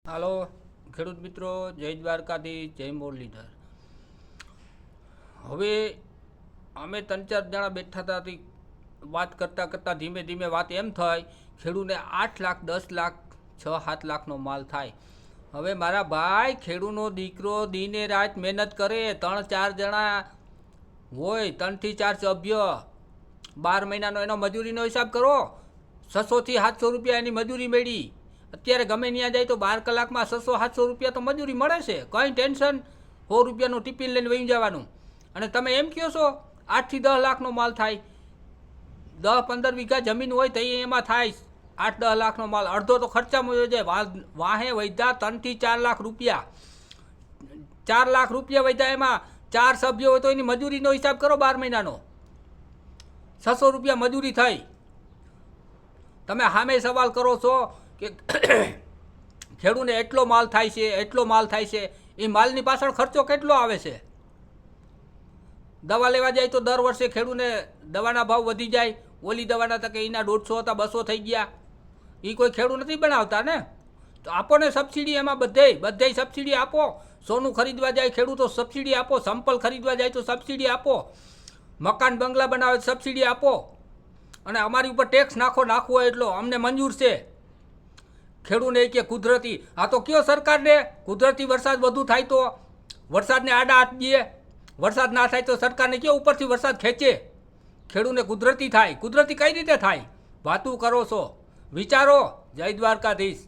હાલો ખેડૂત મિત્રો, જય દ્વારકાધીશ, જય મુરલીધર. હવે અમે 3-4 જણા બેઠા હતા વાત કરતાં કરતાં ધીમે ધીમે વાત એમ થઈ ખેડૂતને 8 લાખ 10 લાખ 6-7 લાખનો માલ થાય. હવે મારા ભાઈ ખેડૂતનો દીકરો દીને રાત મહેનત કરે, 3-4 જણા હોય, 3 થી 4 સભ્ય, 12 મહિનાનો એનો મજૂરીનો હિસાબ કરો. 600 થી 700 રૂપિયા એની મજૂરી મળી. અત્યારે ગમે ત્યાં જાય તો 12 કલાકમાં 600-700 રૂપિયા તો મજૂરી મળે છે. કંઈ ટેન્શન, 100 રૂપિયાનું ટિફિન લઈને વહી જવાનું. અને તમે એમ કહો છો 8 થી 10 લાખનો માલ થાય. 10-15 વીઘા જમીન હોય તો એમાં થાય 8-10 લાખનો માલ. અડધો તો ખર્ચામાં વયો જાય. વાહે વૈધા 3 થી 4 લાખ રૂપિયા, 4 લાખ રૂપિયા વૈધા. એમાં 4 સભ્યો હોય તો એની મજૂરીનો હિસાબ કરો 12 મહિનાનો. 600 રૂપિયા મજૂરી થઈ. તમે સામે સવાલ કરો છો કે ખેડૂને એટલો માલ થાય છે, એટલો માલ થાય છે. એ માલની પાછળ ખર્ચો કેટલો આવે છે? દવા લેવા જાય તો દર વર્ષે ખેડૂને દવાના ભાવ વધી જાય. ઓલી દવાના તકે એના 150 હતા, 200 થઈ ગયા. એ કોઈ ખેડૂત નથી બનાવતા ને. તો આપો ને સબસિડી, એમાં બધે સબસિડી આપો. સોનું ખરીદવા જાય ખેડૂતો સબસિડી આપો, સંપલ ખરીદવા જાય તો સબસિડી આપો, મકાન બંગલા બનાવે તો સબસિડી આપો. અને અમારી ઉપર ટેક્સ નાખવો હોય એટલો અમને મંજૂર છે. ખેડૂને કે કુદરતી, આ તો કયો સરકારને કુદરતી વરસાદ વધુ થાય તો વરસાદને આડા હાથ દે, વરસાદ ના થાય તો સરકારને કયો ઉપરથી વરસાદ ખેંચે. ખેડૂને કુદરતી થાય. કુદરતી કઈ રીતે થાય? વાતું કરો છો, વિચારો. જય દ્વારકાધીશ.